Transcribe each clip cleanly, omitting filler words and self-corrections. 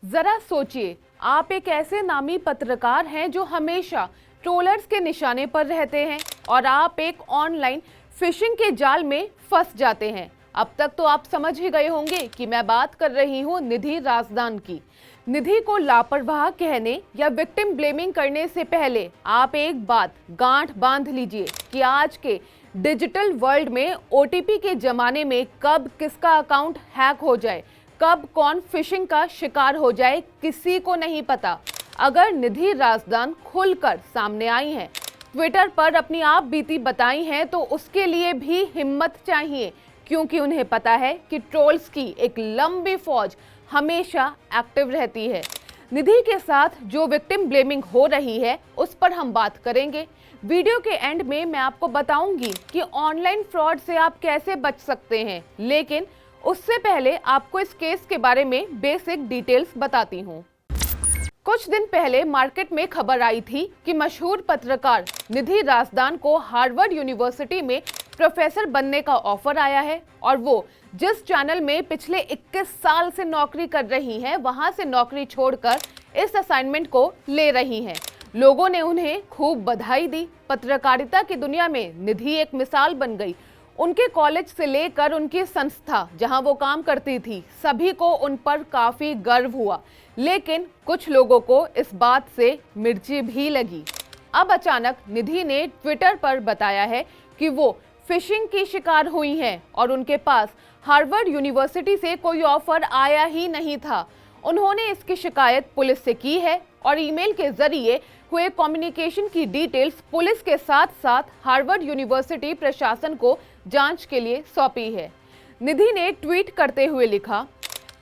जरा सोचिए, आप एक ऐसे नामी पत्रकार हैं जो हमेशा ट्रोलर्स के निशाने पर रहते हैं और आप एक ऑनलाइन फिशिंग के जाल में फंस जाते हैं। अब तक तो आप समझ ही गए होंगे कि मैं बात कर रही हूँ निधि राजदान की। निधि को लापरवाह कहने या विक्टिम ब्लेमिंग करने से पहले आप एक बात गांठ बांध लीजिए कि आज के डिजिटल वर्ल्ड में ओटीपी के जमाने में कब किसका अकाउंट हैक हो जाए, कब कौन फिशिंग का शिकार हो जाए, किसी को नहीं पता। अगर निधि राजदान खुलकर सामने आई हैं, ट्विटर पर अपनी आप बीती बताई हैं, तो उसके लिए भी हिम्मत चाहिए, क्योंकि उन्हें पता है कि ट्रोल्स की एक लंबी फौज हमेशा एक्टिव रहती है। निधि के साथ जो विक्टिम ब्लेमिंग हो रही है उस पर हम बात करेंगे। वीडियो के एंड में मैं आपको बताऊंगी कि ऑनलाइन फ्रॉड से आप कैसे बच सकते हैं, लेकिन उससे पहले आपको इस केस के बारे में बेसिक डिटेल्स बताती हूँ। कुछ दिन पहले मार्केट में खबर आई थी कि मशहूर पत्रकार निधि राजदान को हार्वर्ड यूनिवर्सिटी में प्रोफेसर बनने का ऑफर आया है और वो जिस चैनल में पिछले 21 साल से नौकरी कर रही हैं, वहां से नौकरी छोड़कर इस असाइनमेंट को ले रही हैं। लोगों ने उन्हें खूब बधाई दी। पत्रकारिता की दुनिया में निधि एक मिसाल बन गई। उनके कॉलेज से लेकर उनकी संस्था जहां वो काम करती थी, सभी को उन पर काफी गर्व हुआ। लेकिन कुछ लोगों को इस बात से मिर्ची भी लगी। अब अचानक निधि ने ट्विटर पर बताया है कि वो फिशिंग की शिकार हुई हैं और उनके पास हार्वर्ड यूनिवर्सिटी से कोई ऑफर आया ही नहीं था। उन्होंने इसकी शिकायत पुलिस से की है और ईमेल के जरिए हुए कम्युनिकेशन की डिटेल्स पुलिस के साथ साथ हार्वर्ड यूनिवर्सिटी प्रशासन को जांच के लिए सौंपी है। निधि ने ट्वीट करते हुए लिखा,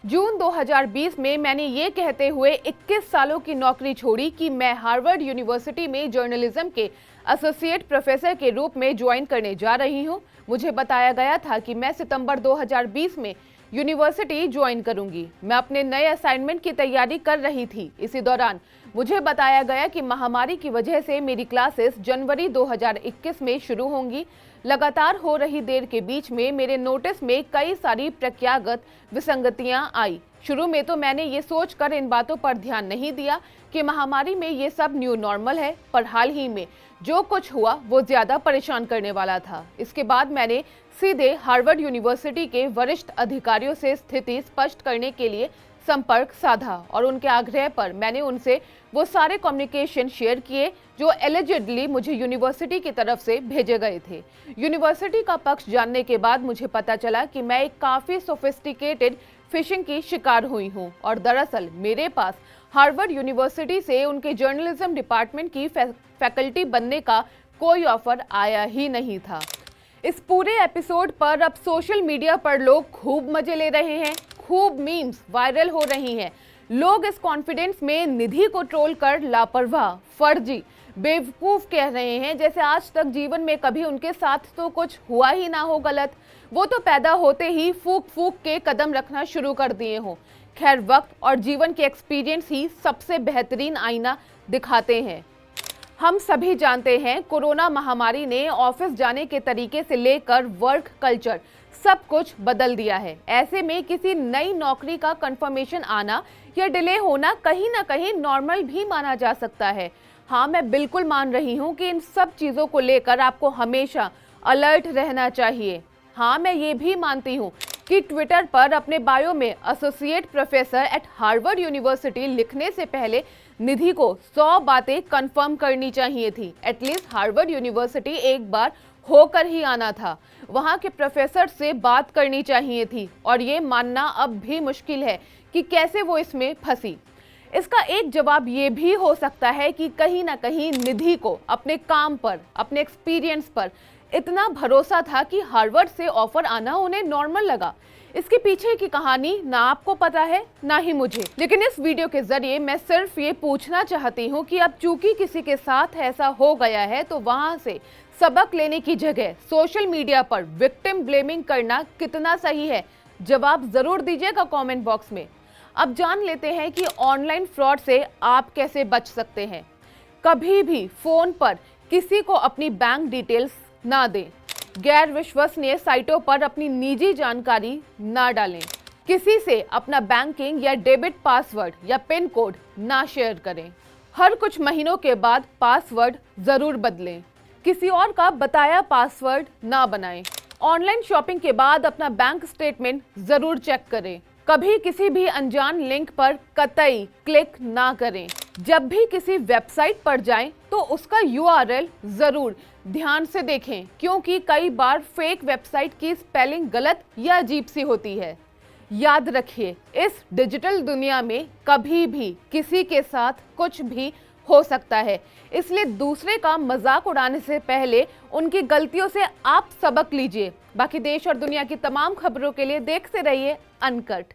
जून 2020 में मैंने ये कहते हुए 21 सालों की नौकरी छोड़ी कि मैं हार्वर्ड यूनिवर्सिटी में जर्नलिज्म के एसोसिएट प्रोफेसर के रूप में ज्वाइन करने जा रही हूँ। मुझे बताया गया था कि मैं सितंबर 2020 में यूनिवर्सिटी ज्वाइन करूंगी। मैं अपने नए असाइनमेंट की तैयारी कर रही थी। इसी दौरान मुझे बताया गया कि महामारी की वजह से मेरी क्लासेस जनवरी 2021 में शुरू होंगी। लगातार हो रही देर के बीच में मेरे नोटिस में कई सारी प्रक्रियागत विसंगतियां आई। शुरू में तो मैंने ये सोचकर इन बातों पर ध्यान नहीं दिया कि महामारी में ये सब न्यू नॉर्मल है, पर हाल ही में जो कुछ हुआ वो ज्यादा परेशान करने वाला था। इसके बाद मैंने सीधे हार्वर्ड यूनिवर्सिटी के वरिष्ठ अधिकारियों से स्थिति स्पष्ट करने के लिए संपर्क साधा और उनके आग्रह पर मैंने उनसे वो सारे कम्युनिकेशन शेयर किए जो एलिजिडली मुझे यूनिवर्सिटी की तरफ से भेजे गए थे। यूनिवर्सिटी का पक्ष जानने के बाद मुझे पता चला कि मैं एक काफ़ी सोफिस्टिकेटेड फिशिंग की शिकार हुई हूँ और दरअसल मेरे पास हार्वर्ड यूनिवर्सिटी से उनके जर्नलिज्म डिपार्टमेंट की फैकल्टी बनने का कोई ऑफर आया ही नहीं था। इस पूरे एपिसोड पर अब सोशल मीडिया पर लोग खूब मजे ले रहे हैं, खूब मीम्स वायरल हो रही हैं। लोग इस कॉन्फिडेंस में निधि को ट्रोल कर लापरवाह, फर्जी, बेवकूफ कह रहे हैं, जैसे आज तक जीवन में कभी उनके साथ तो कुछ हुआ ही ना हो गलत। वो तो पैदा होते ही फूक फूक के कदम रखना शुरू कर दिए हों। खैर, वक्त और जीवन के एक्सपीरियंस ही सबसे बेहतरीन आईना दिखाते हैं। हम सभी जानते हैं कोरोना महामारी ने ऑफिस जाने के तरीके से लेकर वर्क कल्चर सब कुछ बदल दिया है। ऐसे में किसी नई नौकरी का कंफर्मेशन आना या डिले होना कहीं ना कहीं नॉर्मल भी माना जा सकता है। हाँ, मैं बिल्कुल मान रही हूँ कि इन सब चीज़ों को लेकर आपको हमेशा अलर्ट रहना चाहिए। हाँ, मैं ये भी मानती हूँ कि ट्विटर पर अपने बायो में associate professor at Harvard university लिखने से पहले निधि को 100 बातें कंफर्म करनी चाहिए थी। एटलीस्ट हार्वर्ड यूनिवर्सिटी एक बार होकर ही आना था, वहाँ के प्रोफेसर से बात करनी चाहिए थी और ये मानना अब भी मुश्किल है कि कैसे वो इसमें फंसी। इसका एक जवाब ये भी हो सकता है कि कहीं ना कहीं निधि को अपने काम पर, अपने एक्सपीरियंस पर इतना भरोसा था कि हार्वर्ड से ऑफर आना उन्हें नॉर्मल लगा। इसके पीछे की कहानी ना आपको पता है ना ही मुझे, लेकिन इस वीडियो के जरिए मैं सिर्फ ये पूछना चाहती हूँ कि अब चूंकि किसी के साथ ऐसा हो गया है तो वहां से सबक लेने की जगह सोशल मीडिया पर विक्टिम ब्लेमिंग करना कितना सही है? जवाब जरूर दीजिएगा कमेंट बॉक्स में। अब जान लेते हैं कि ऑनलाइन फ्रॉड से आप कैसे बच सकते हैं। कभी भी फोन पर किसी को अपनी बैंक डिटेल्स ना दें। गैर विश्वसनीय साइटों पर अपनी निजी जानकारी ना डालें। किसी से अपना बैंकिंग या डेबिट पासवर्ड या पिन कोड ना शेयर करें। हर कुछ महीनों के बाद पासवर्ड जरूर बदलें। किसी और का बताया पासवर्ड ना बनाएं। ऑनलाइन शॉपिंग के बाद अपना बैंक स्टेटमेंट जरूर चेक करें। कभी किसी भी अनजान लिंक पर कतई क्लिक ना करें। जब भी किसी वेबसाइट पर जाएं तो उसका URL जरूर ध्यान से देखें, क्योंकि कई बार फेक वेबसाइट की स्पेलिंग गलत या अजीब सी होती है। याद रखिए, इस डिजिटल दुनिया में कभी भी किसी के साथ कुछ भी हो सकता है, इसलिए दूसरे का मजाक उड़ाने से पहले उनकी गलतियों से आप सबक लीजिए। बाकी देश और दुनिया की तमाम खबरों के लिए देखते रहिए अनकट।